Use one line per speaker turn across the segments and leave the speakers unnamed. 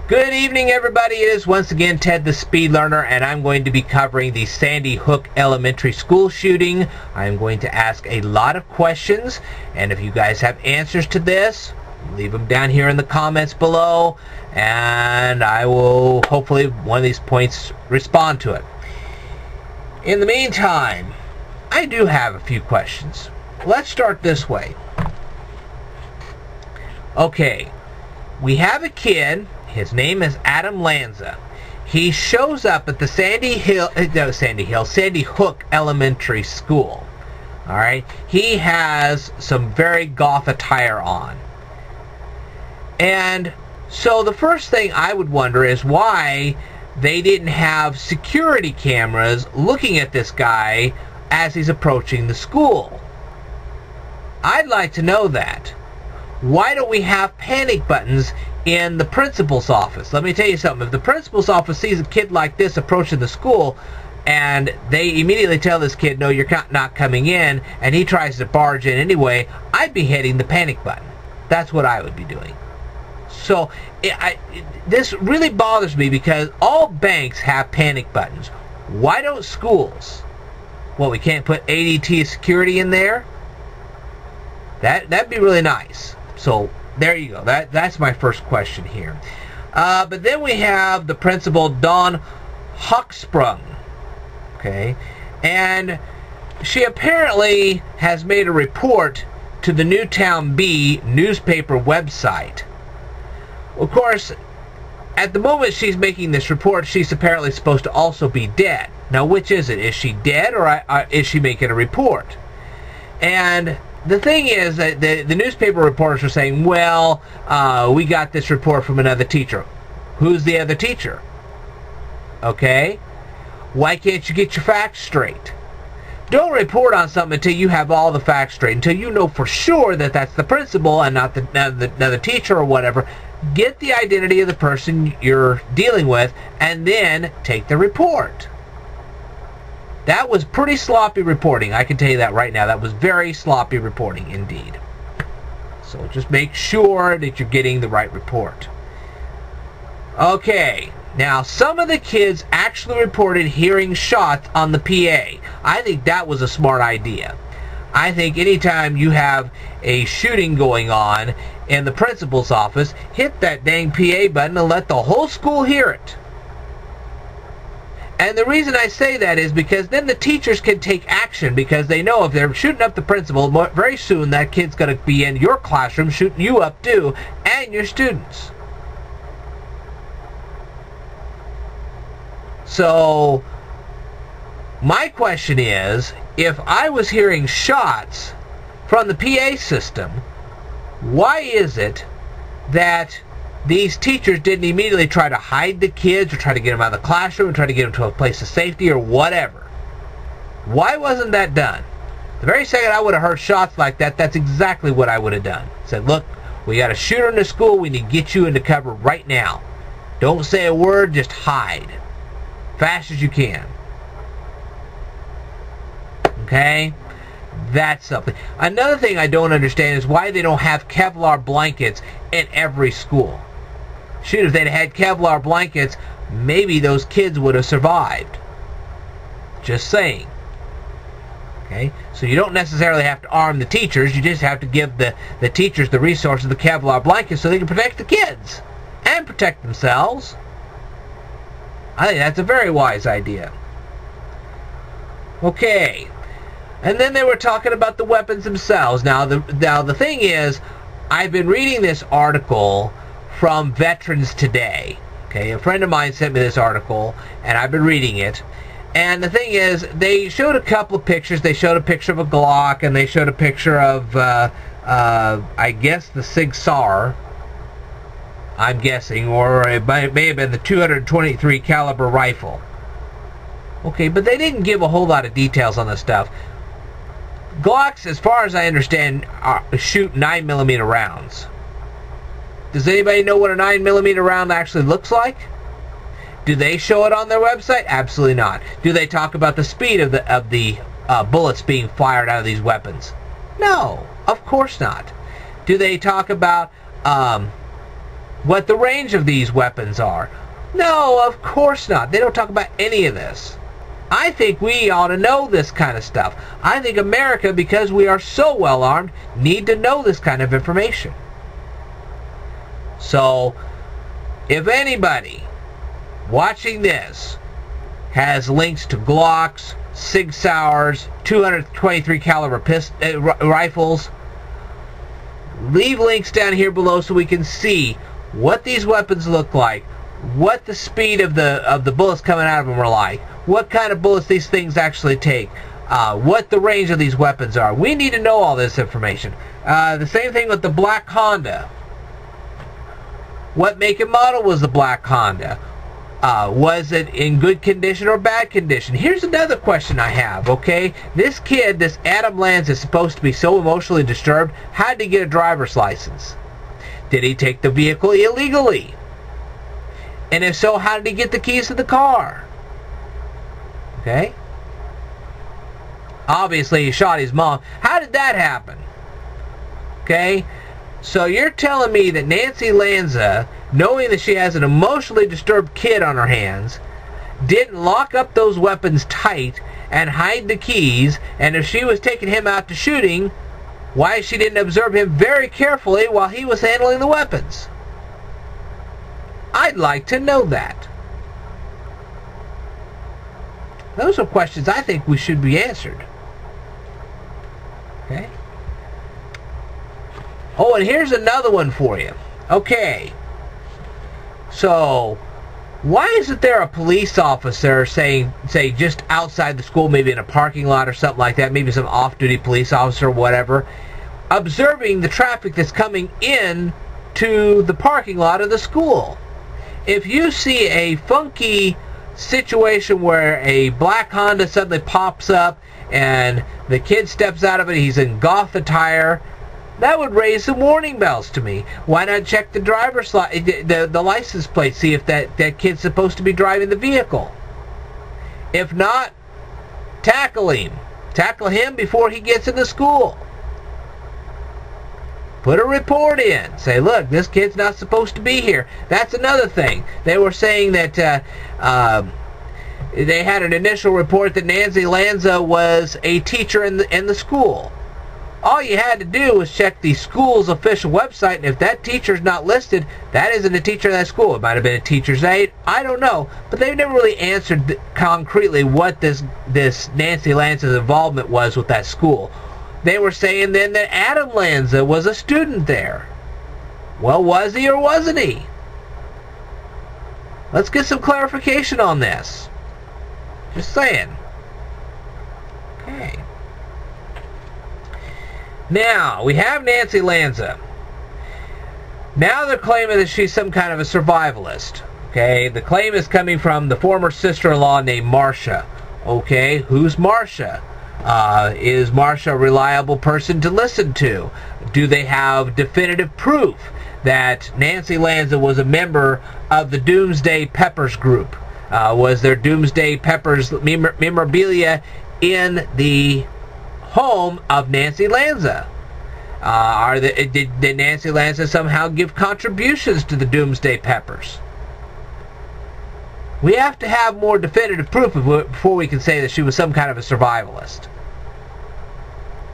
Good evening, everybody. It is once again Ted the Speed Learner, and I'm going to be covering the Sandy Hook Elementary School shooting. I'm going to ask a lot of questions, and if you guys have answers to this, leave them down here in the comments below, and I will hopefully one of these points respond to it. In the meantime, I do have a few questions. Let's start this way. Okay, we have a kid. His name is Adam Lanza. He shows up at the Sandy Hook Elementary School. All right. He has some very goth attire on. And so the first thing I would wonder is why they didn't have security cameras looking at this guy as he's approaching the school. I'd like to know that. Why don't we have panic buttons in the principal's office? Let me tell you something. If the principal's office sees a kid like this approaching the school and they immediately tell this kid, no, you're not coming in, and he tries to barge in anyway, I'd be hitting the panic button. That's what I would be doing. So this really bothers me because all banks have panic buttons. Why don't schools? Well, we can't put ADT security in there? That'd be really nice. So there you go. That's my first question here. But then we have the principal, Dawn Hochsprung. Okay, and she apparently has made a report to the Newtown Bee newspaper website. Of course, at the moment she's making this report, she's apparently supposed to also be dead. Now, which is it? Is she dead, or is she making a report? And the thing is that the newspaper reporters are saying, well, we got this report from another teacher. Who's the other teacher? Okay? Why can't you get your facts straight? Don't report on something until you have all the facts straight, until you know for sure that that's the principal and not the teacher or whatever. Get the identity of the person you're dealing with, and then take the report. That was pretty sloppy reporting. I can tell you that right now. That was very sloppy reporting indeed. So just make sure that you're getting the right report. Okay. Now, some of the kids actually reported hearing shots on the PA. I think that was a smart idea. I think anytime you have a shooting going on in the principal's office, hit that dang PA button and let the whole school hear it. And the reason I say that is because then the teachers can take action, because they know if they're shooting up the principal, very soon that kid's going to be in your classroom shooting you up too, and your students. So, my question is, if I was hearing shots from the PA system, why is it that these teachers didn't immediately try to hide the kids or try to get them out of the classroom or try to get them to a place of safety or whatever? Why wasn't that done? The very second I would have heard shots like that, that's exactly what I would have done. Said, look, we got a shooter in the school. We need to get you into cover right now. Don't say a word. Just hide. Fast as you can. Okay? That's something. Another thing I don't understand is why they don't have Kevlar blankets in every school. Shoot, if they'd had Kevlar blankets, maybe those kids would have survived. Just saying. Okay? So you don't necessarily have to arm the teachers. You just have to give the teachers the resources of the Kevlar blankets so they can protect the kids and protect themselves. I think that's a very wise idea. Okay. And then they were talking about the weapons themselves. Now the thing is, I've been reading this article from Veterans Today. Okay, a friend of mine sent me this article, and I've been reading it. And the thing is, they showed a couple of pictures. They showed a picture of a Glock, and they showed a picture of, I guess, the Sig Sauer, I'm guessing, or it may have been the 223 caliber rifle. Okay, but they didn't give a whole lot of details on this stuff. Glocks, as far as I understand, shoot 9mm rounds. Does anybody know what a 9mm round actually looks like? Do they show it on their website? Absolutely not. Do they talk about the speed of the bullets being fired out of these weapons? No, of course not. Do they talk about what the range of these weapons are? No, of course not. They don't talk about any of this. I think we ought to know this kind of stuff. I think America, because we are so well armed, need to know this kind of information. So, if anybody watching this has links to Glocks, Sig Sauers, 223 caliber rifles, leave links down here below so we can see what these weapons look like, what the speed of the bullets coming out of them are like, what kind of bullets these things actually take, what the range of these weapons are. We need to know all this information. The same thing with the black Honda. What make and model was the black Honda? Was it in good condition or bad condition? Here's another question I have, okay? This kid, this Adam Lanza, is supposed to be so emotionally disturbed. How did he get a driver's license? Did he take the vehicle illegally? And if so, how did he get the keys to the car? Okay? Obviously, he shot his mom. How did that happen? Okay? So you're telling me that Nancy Lanza, knowing that she has an emotionally disturbed kid on her hands, didn't lock up those weapons tight and hide the keys, and if she was taking him out to shooting, why she didn't observe him very carefully while he was handling the weapons? I'd like to know that. Those are questions I think we should be answered. Okay? Oh, and here's another one for you. Okay. So, why isn't there a police officer say just outside the school, maybe in a parking lot or something like that, maybe some off-duty police officer or whatever, observing the traffic that's coming in to the parking lot of the school? If you see a funky situation where a black Honda suddenly pops up and the kid steps out of it, he's in goth attire, that would raise some warning bells to me. Why not check the driver's the license plate, see if that kid's supposed to be driving the vehicle? If not, tackle him. Tackle him before he gets into school. Put a report in. Say, look, this kid's not supposed to be here. That's another thing. They were saying that they had an initial report that Nancy Lanza was a teacher in the school. All you had to do was check the school's official website, and if that teacher's not listed, that isn't a teacher in that school. It might have been a teacher's aide. I don't know. But they've never really answered concretely what this Nancy Lanza's involvement was with that school. They were saying then that Adam Lanza was a student there. Well, was he or wasn't he? Let's get some clarification on this. Just saying. Okay. Now, we have Nancy Lanza. Now they're claiming that she's some kind of a survivalist. Okay, the claim is coming from the former sister-in-law named Marsha. Okay, who's Marsha? Is Marsha a reliable person to listen to? Do they have definitive proof that Nancy Lanza was a member of the Doomsday Peppers group? Was there Doomsday Peppers memorabilia in the home of Nancy Lanza? Did Nancy Lanza somehow give contributions to the Doomsday Peppers? We have to have more definitive proof before we can say that she was some kind of a survivalist.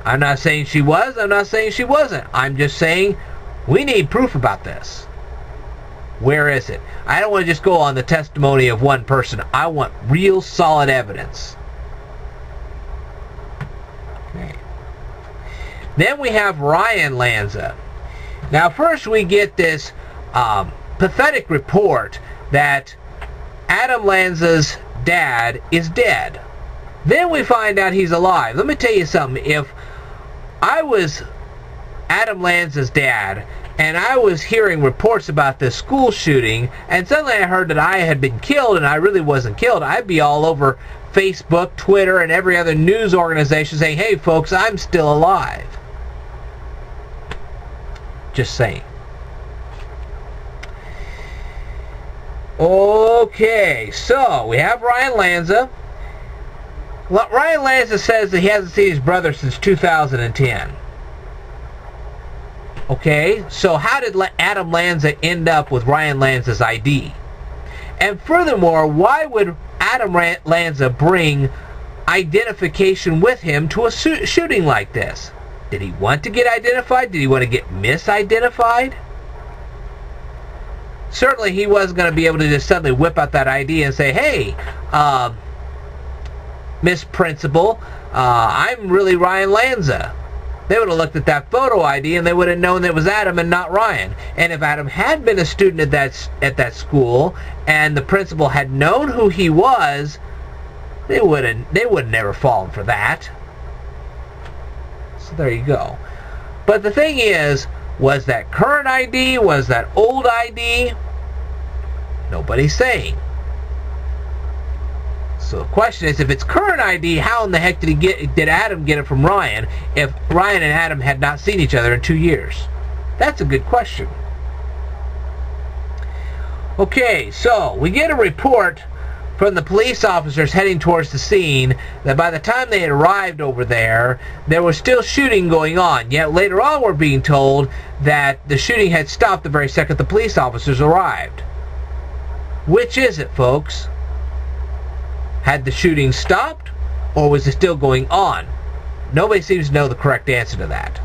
I'm not saying she was, I'm not saying she wasn't. I'm just saying we need proof about this. Where is it? I don't want to just go on the testimony of one person. I want real solid evidence. Okay. Then we have Ryan Lanza. Now first we get this pathetic report that Adam Lanza's dad is dead. Then we find out he's alive. Let me tell you something. If I was Adam Lanza's dad and I was hearing reports about this school shooting and suddenly I heard that I had been killed and I really wasn't killed, I'd be all over Facebook, Twitter, and every other news organization saying, hey folks, I'm still alive. Just saying. Okay, so we have Ryan Lanza. Ryan Lanza says that he hasn't seen his brother since 2010. Okay, so how did Adam Lanza end up with Ryan Lanza's ID? And furthermore, why would Adam Lanza bring identification with him to a shooting like this? Did he want to get identified? Did he want to get misidentified? Certainly he wasn't going to be able to just suddenly whip out that ID and say, hey, Miss Principal, I'm really Ryan Lanza. They would have looked at that photo ID and they would have known that it was Adam and not Ryan. And if Adam had been a student at that school and the principal had known who he was, they would never fallen for that. So there you go. But the thing is, was that current ID? Was that old ID? Nobody's saying. So the question is, if it's current ID, how in the heck did Adam get it from Ryan if Ryan and Adam had not seen each other in 2 years? That's a good question. Okay, so we get a report from the police officers heading towards the scene that by the time they had arrived over there was still shooting going on. Yet later on we're being told that the shooting had stopped the very second the police officers arrived. Which is it, folks? Had the shooting stopped, or was it still going on? Nobody seems to know the correct answer to that.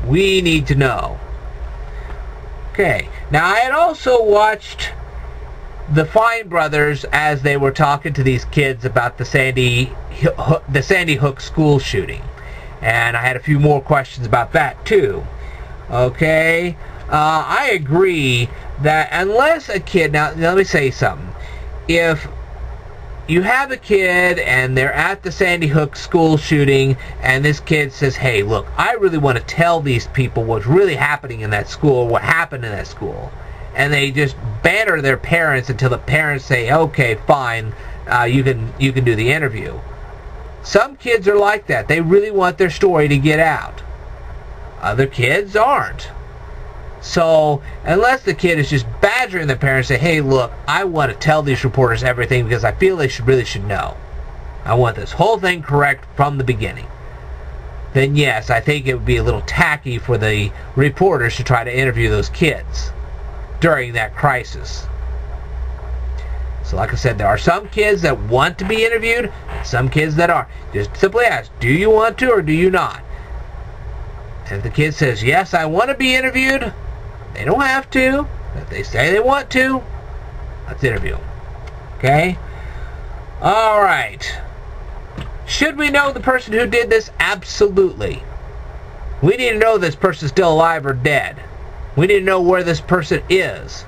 We need to know. Okay, now I had also watched the Fine brothers as they were talking to these kids about the Sandy Hook school shooting. And I had a few more questions about that too. Okay, I agree that unless a kid, now let me say something. If you have a kid and they're at the Sandy Hook school shooting and this kid says, hey, look, I really want to tell these people what's really happening in that school, what happened in that school. And they just banter their parents until the parents say, okay, fine, you can do the interview. Some kids are like that. They really want their story to get out. Other kids aren't. So, unless the kid is just badgering the parents, say, hey, look, I want to tell these reporters everything because I feel they really should know. I want this whole thing correct from the beginning. Then yes, I think it would be a little tacky for the reporters to try to interview those kids during that crisis. So like I said, there are some kids that want to be interviewed, some kids that are. Just simply ask, do you want to or do you not? And if the kid says, yes, I want to be interviewed, they don't have to. If they say they want to, let's interview them. Okay? Alright. Should we know the person who did this? Absolutely. We need to know this person's still alive or dead. We need to know where this person is.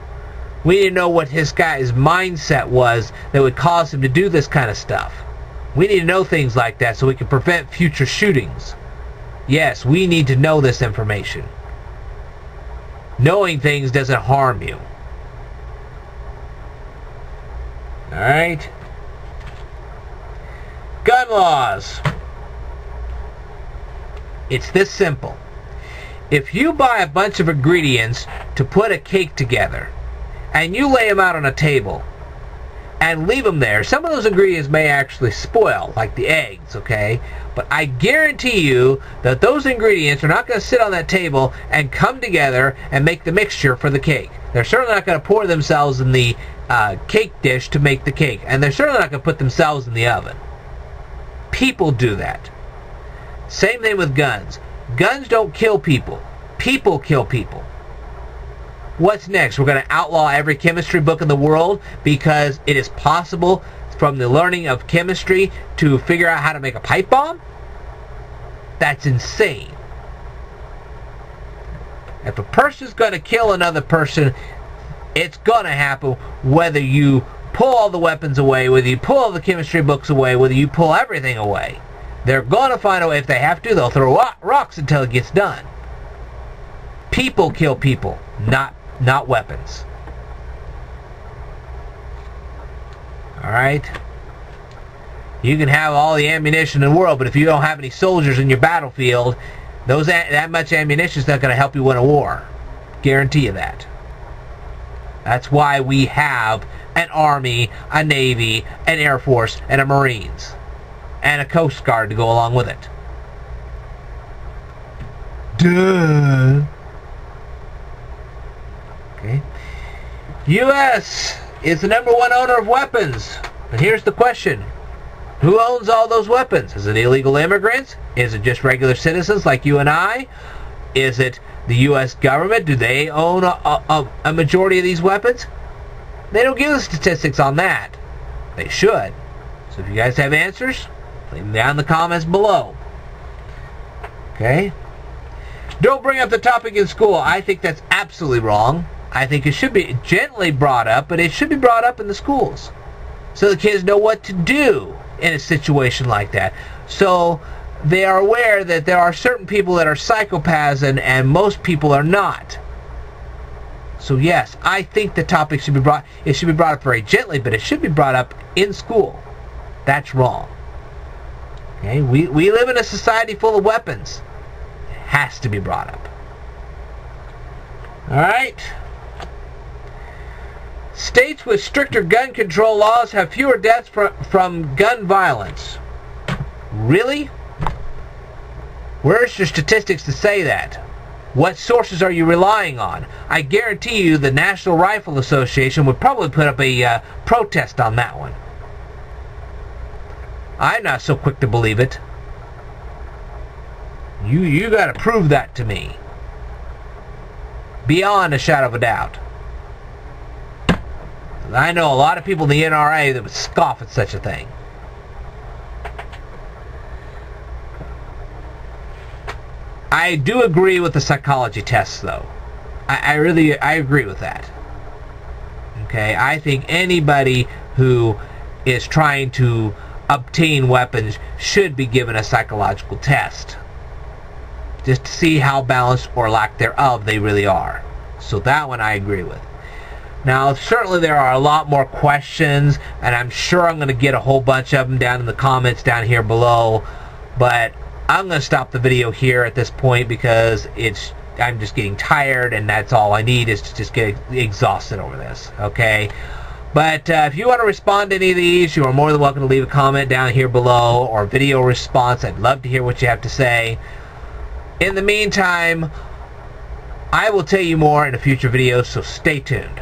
We need to know what this guy's mindset was that would cause him to do this kind of stuff. We need to know things like that so we can prevent future shootings. Yes, we need to know this information. Knowing things doesn't harm you. Alright? Gun laws. It's this simple. If you buy a bunch of ingredients to put a cake together, and you lay them out on a table, and leave them there, some of those ingredients may actually spoil, like the eggs, okay? But I guarantee you that those ingredients are not going to sit on that table and come together and make the mixture for the cake. They're certainly not going to pour themselves in the cake dish to make the cake. And they're certainly not going to put themselves in the oven. People do that. Same thing with guns. Guns don't kill people. People kill people. What's next? We're going to outlaw every chemistry book in the world because it is possible from the learning of chemistry to figure out how to make a pipe bomb? That's insane. If a person's going to kill another person, it's going to happen whether you pull all the weapons away, whether you pull all the chemistry books away, whether you pull everything away. They're going to find a way. If they have to, they'll throw rocks until it gets done. People kill people, not weapons. Alright? You can have all the ammunition in the world, but if you don't have any soldiers in your battlefield, that much ammunition is not going to help you win a war. Guarantee you that. That's why we have an Army, a Navy, an Air Force, and a Marines. And a Coast Guard to go along with it. Duh! U.S. is the #1 owner of weapons. And here's the question. Who owns all those weapons? Is it illegal immigrants? Is it just regular citizens like you and I? Is it the U.S. government? Do they own a majority of these weapons? They don't give us statistics on that. They should. So if you guys have answers, leave them down in the comments below. Okay? Don't bring up the topic in school. I think that's absolutely wrong. I think it should be gently brought up, but it should be brought up in the schools so the kids know what to do in a situation like that. So they are aware that there are certain people that are psychopaths and most people are not. So yes, I think the topic should be brought up very gently, but it should be brought up in school. That's wrong. Okay? We live in a society full of weapons. It has to be brought up. Alright? States with stricter gun control laws have fewer deaths from gun violence. Really? Where's your statistics to say that? What sources are you relying on? I guarantee you the National Rifle Association would probably put up a protest on that one. I'm not so quick to believe it. You gotta prove that to me. Beyond a shadow of a doubt. I know a lot of people in the NRA that would scoff at such a thing. I do agree with the psychology tests, though. I agree with that. Okay, I think anybody who is trying to obtain weapons should be given a psychological test, just to see how balanced or lack thereof they really are. So that one I agree with. Now, certainly there are a lot more questions, and I'm sure I'm going to get a whole bunch of them down in the comments down here below, but I'm going to stop the video here at this point because I'm just getting tired, and that's all I need is to just get exhausted over this, okay? But if you want to respond to any of these, you are more than welcome to leave a comment down here below or video response. I'd love to hear what you have to say. In the meantime, I will tell you more in a future video, so stay tuned.